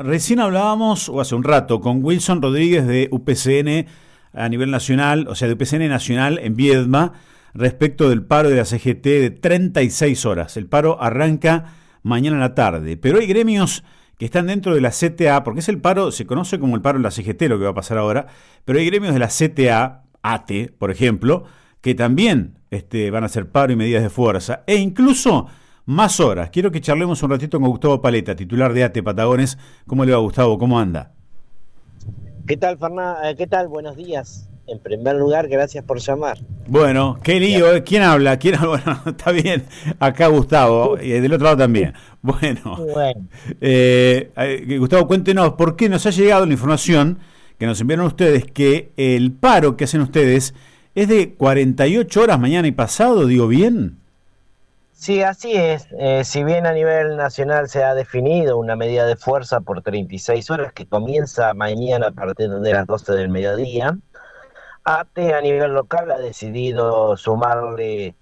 recién hablábamos, o hace un rato, con Wilson Rodríguez de UPCN a nivel nacional, o sea, de UPCN Nacional en Viedma, respecto del paro de la CGT de 36 horas. El paro arranca mañana a la tarde, pero hay gremios que están dentro de la CTA, porque es el paro, se conoce como el paro de la CGT, lo que va a pasar ahora, pero hay gremios de la CTA, ATE, por ejemplo, que también van a hacer paro y medidas de fuerza, e incluso más horas. Quiero que charlemos un ratito con Gustavo Paleta, titular de ATE Patagones. ¿Cómo le va, Gustavo? ¿Cómo anda? ¿Qué tal, Fernanda? ¿Qué tal? Buenos días. En primer lugar, gracias por llamar. Bueno, qué lío, ¿eh? ¿Quién habla? Bueno, está bien. Acá Gustavo, y del otro lado también. Bueno, Bueno, Gustavo, cuéntenos, ¿por qué nos ha llegado la información que nos enviaron ustedes que el paro que hacen ustedes es de 48 horas mañana y pasado? ¿Digo bien? sí, así es. Si bien a nivel nacional se ha definido una medida de fuerza por 36 horas que comienza mañana a partir de las 12 del mediodía, ATE a nivel local ha decidido sumarle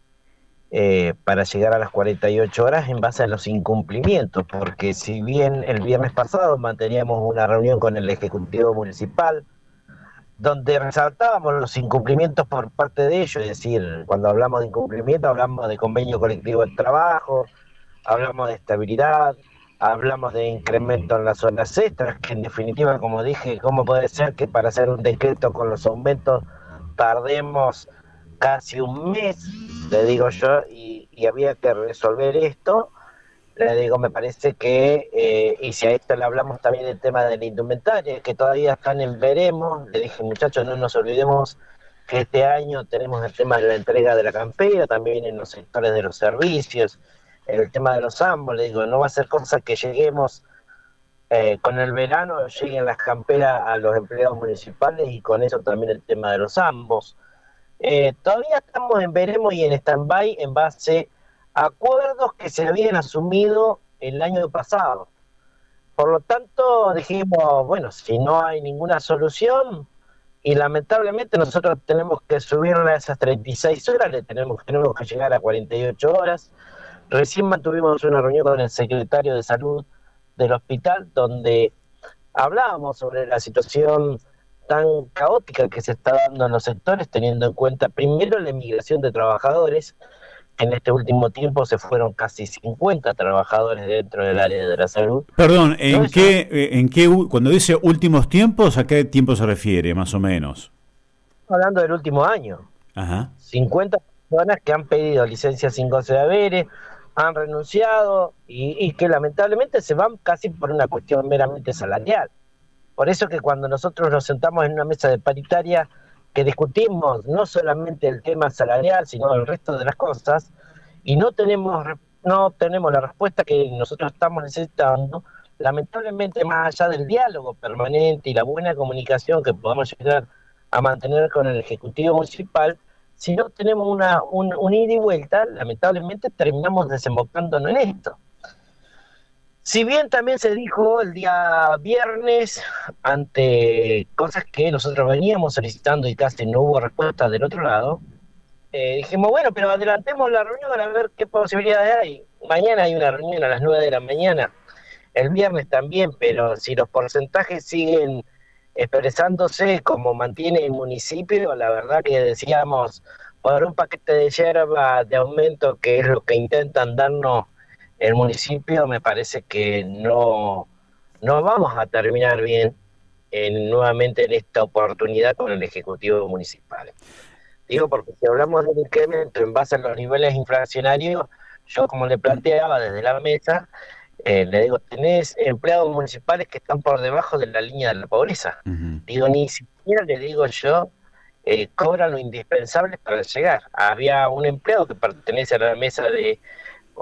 para llegar a las 48 horas en base a los incumplimientos, porque si bien el viernes pasado manteníamos una reunión con el Ejecutivo Municipal, donde resaltábamos los incumplimientos por parte de ellos, es decir, cuando hablamos de incumplimiento hablamos de convenio colectivo de trabajo, hablamos de estabilidad, hablamos de incremento en las horas extras, que en definitiva, como dije, ¿cómo puede ser que para hacer un decreto con los aumentos tardemos casi un mes, le digo yo, y había que resolver esto? Le digo, me parece que, y si a esto le hablamos también del tema de la indumentaria, que todavía están en veremos, le dije, muchachos, no nos olvidemos que este año tenemos el tema de la entrega de la campera, también en los sectores de los servicios, el tema de los ambos, le digo, no va a ser cosa que lleguemos con el verano, lleguen las camperas a los empleados municipales y con eso también el tema de los ambos. Todavía estamos en veremos y en stand-by en base a acuerdos que se habían asumido el año pasado. Por lo tanto, dijimos, bueno, si no hay ninguna solución, y lamentablemente nosotros tenemos que subirle a esas 36 horas, tenemos que llegar a 48 horas. Recién mantuvimos una reunión con el secretario de Salud del hospital, donde hablábamos sobre la situación tan caótica que se está dando en los sectores, teniendo en cuenta primero la emigración de trabajadores. En este último tiempo se fueron casi 50 trabajadores dentro del área de la salud. Perdón, No es un- cuando dice últimos tiempos, ¿a qué tiempo se refiere, más o menos? Hablando del último año, Ajá. 50 personas que han pedido licencia sin goce de haberes, han renunciado y que lamentablemente se van casi por una cuestión meramente salarial. Por eso que cuando nosotros nos sentamos en una mesa de paritaria que discutimos no solamente el tema salarial, sino el resto de las cosas, y no obtenemos la respuesta que nosotros estamos necesitando, lamentablemente más allá del diálogo permanente y la buena comunicación que podamos llegar a mantener con el Ejecutivo Municipal, si no tenemos un ida y vuelta, lamentablemente terminamos desembocándonos en esto. Si bien también se dijo el día viernes, ante cosas que nosotros veníamos solicitando y casi no hubo respuesta del otro lado, dijimos, bueno, pero adelantemos la reunión a ver qué posibilidades hay. Mañana hay una reunión a las 9 de la mañana, el viernes también, pero si los porcentajes siguen expresándose como mantiene el municipio, la verdad que decíamos, por un paquete de yerba de aumento, que es lo que intentan darnos el municipio, me parece que no vamos a terminar bien nuevamente en esta oportunidad con el Ejecutivo Municipal. Digo, porque si hablamos del incremento en base a los niveles inflacionarios, yo como le planteaba desde la mesa, le digo, tenés empleados municipales que están por debajo de la línea de la pobreza. Ujú. Digo, ni siquiera le digo yo, cobran lo indispensable para llegar. Había un empleado que pertenece a la mesa de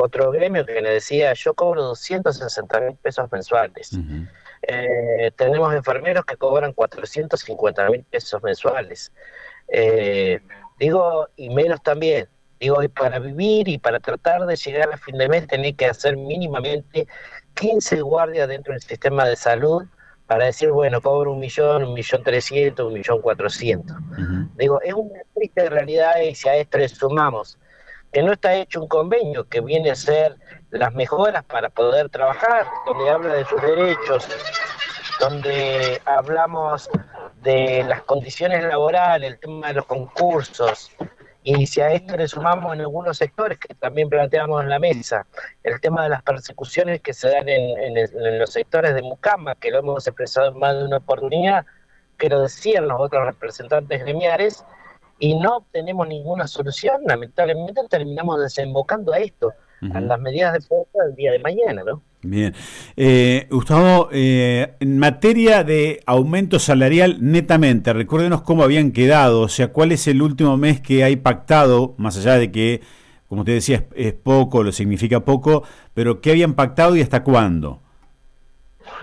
otro gremio que me decía, yo cobro 260.000 pesos mensuales. Ujú. Tenemos enfermeros que cobran 450.000 pesos mensuales. Eh, Digo, y menos también. Digo, y para vivir y para tratar de llegar a fin de mes tenés que hacer mínimamente 15 guardias dentro del sistema de salud para decir, bueno, cobro 1.000.000, 1.300.000, 1.400.000. Ujú. Digo, es una triste realidad y si a esto le sumamos que no está hecho un convenio, que viene a ser las mejoras para poder trabajar, donde habla de sus derechos, donde hablamos de las condiciones laborales, el tema de los concursos, y si a esto le sumamos en algunos sectores que también planteamos en la mesa, el tema de las persecuciones que se dan en los sectores de Mucama, que lo hemos expresado en más de una oportunidad, que lo decían los otros representantes gremiales, y no obtenemos ninguna solución, lamentablemente terminamos desembocando a esto, a Ujú. las medidas de fuerza del día de mañana, ¿no? Bien. Gustavo, en materia de aumento salarial, netamente, recuérdenos cómo habían quedado, o sea, cuál es el último mes que hay pactado, más allá de que, como usted decía, es poco, lo significa poco, pero qué habían pactado y hasta cuándo.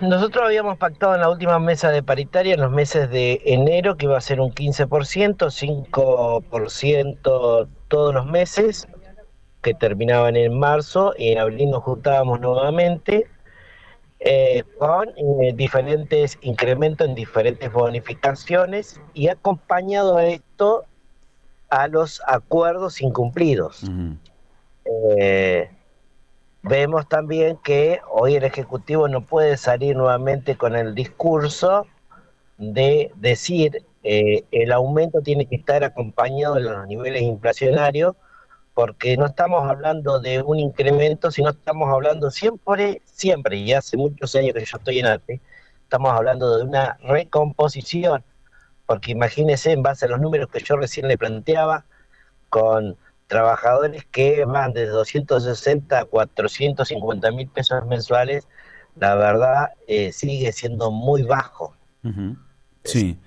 Nosotros habíamos pactado en la última mesa de paritaria en los meses de enero que iba a ser un 15%, 5% todos los meses, que terminaban en marzo, y en abril nos juntábamos nuevamente con diferentes incrementos en diferentes bonificaciones y acompañado a esto a los acuerdos incumplidos. Ujú. Eh, Vemos también que hoy el Ejecutivo no puede salir nuevamente con el discurso de decir el aumento tiene que estar acompañado de los niveles inflacionarios, porque no estamos hablando de un incremento, sino estamos hablando siempre, siempre, y hace muchos años que yo estoy en ATE, estamos hablando de una recomposición, porque imagínense, en base a los números que yo recién le planteaba, con trabajadores que van de 260 a 450 mil pesos mensuales, la verdad sigue siendo muy bajo. Ujú. Es, Sí.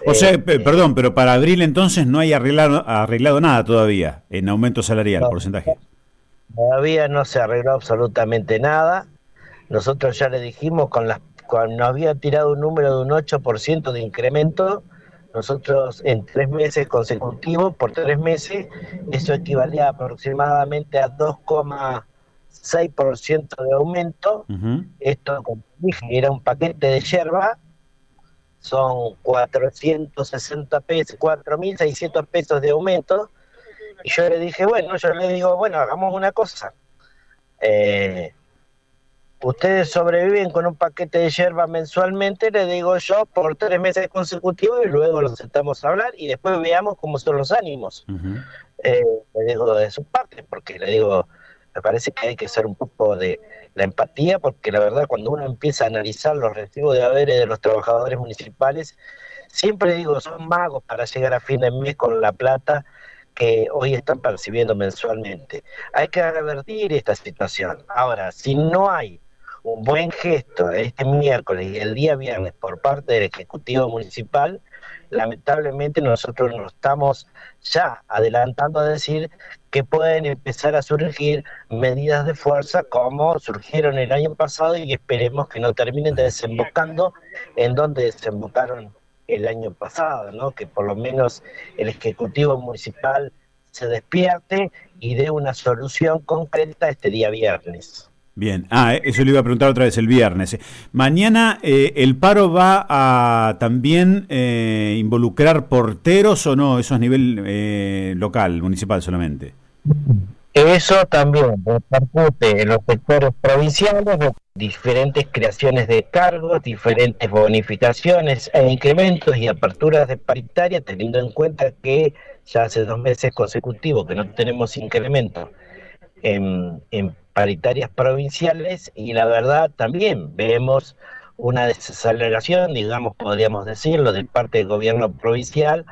O sea, eh, perdón, pero para abril entonces no hay arreglado nada todavía en aumento salarial, no, porcentaje. todavía no se arregló absolutamente nada. Nosotros ya le dijimos, cuando nos había tirado un número de un 8% de incremento, nosotros en 3 meses consecutivos, por 3 meses, eso equivalía aproximadamente a 2,6% de aumento. Ujú. Esto, como dije, era un paquete de yerba, son 460 pesos, 4.600 pesos de aumento. Y yo le dije, bueno, yo le digo, bueno, hagamos una cosa. Eh, Ustedes sobreviven con un paquete de yerba mensualmente, le digo yo, por 3 meses consecutivos, y luego los sentamos a hablar y después veamos cómo son los ánimos. Ujú. Eh, Le digo de su parte, porque le digo, me parece que hay que hacer un poco de la empatía, porque la verdad cuando uno empieza a analizar los recibos de haberes de los trabajadores municipales, siempre digo, son magos para llegar a fin de mes con la plata que hoy están percibiendo mensualmente. Hay que revertir esta situación. Ahora, si no hay un buen gesto este miércoles y el día viernes por parte del Ejecutivo Municipal, lamentablemente nosotros nos estamos ya adelantando a decir que pueden empezar a surgir medidas de fuerza como surgieron el año pasado, y esperemos que no terminen desembocando en donde desembocaron el año pasado, ¿no? Que por lo menos el Ejecutivo Municipal se despierte y dé una solución concreta este día viernes. Bien, eso le iba a preguntar otra vez el viernes. Mañana el paro va a también involucrar porteros o no, eso es nivel local, municipal solamente. Eso también repercute en los sectores provinciales, diferentes creaciones de cargos, diferentes bonificaciones e incrementos y aperturas de paritaria, teniendo en cuenta que ya hace 2 meses consecutivos que no tenemos incremento en paritarias provinciales, y la verdad también vemos una desaceleración, digamos, podríamos decirlo, de parte del gobierno provincial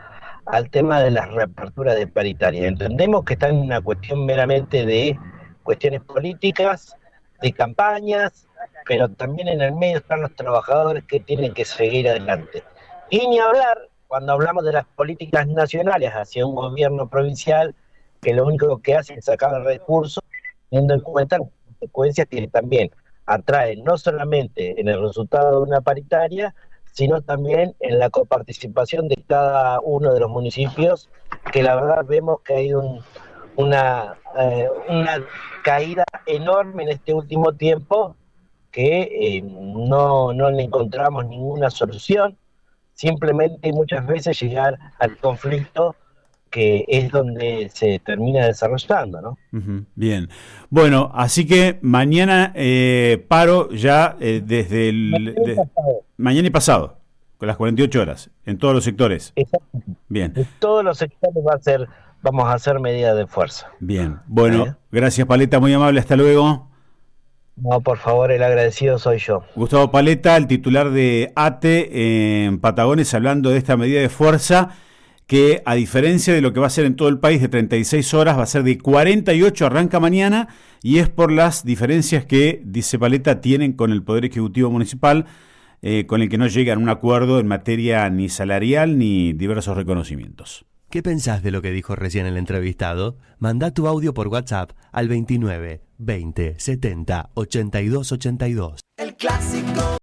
al tema de las reaperturas de paritarias. Entendemos que está en una cuestión meramente de cuestiones políticas, de campañas, pero también en el medio están los trabajadores que tienen que seguir adelante. Y ni hablar cuando hablamos de las políticas nacionales hacia un gobierno provincial que lo único que hace es sacar recursos, teniendo en cuenta las consecuencias que también atrae, no solamente en el resultado de una paritaria, sino también en la coparticipación de cada uno de los municipios, que la verdad vemos que hay una caída enorme en este último tiempo, que no le encontramos ninguna solución, simplemente muchas veces llegar al conflicto que es donde se termina desarrollando, ¿no? Ujú, bien. Bueno, así que mañana paro ya desde mañana y pasado, con las 48 horas, en todos los sectores. Exacto. Bien, En todos los sectores vamos a hacer medidas de fuerza. bien. Bueno, ¿Eh? gracias Paleta, muy amable, hasta luego. No, por favor, el agradecido soy yo. Gustavo Paleta, el titular de ATE en Patagones, hablando de esta medida de fuerza que, a diferencia de lo que va a ser en todo el país de 36 horas, va a ser de 48, arranca mañana, y es por las diferencias que, dice Paleta, tienen con el Poder Ejecutivo Municipal, con el que no llegan a un acuerdo en materia ni salarial ni diversos reconocimientos. ¿Qué pensás de lo que dijo recién el entrevistado? Mandá tu audio por WhatsApp al 29 20 70 82 82. El clásico.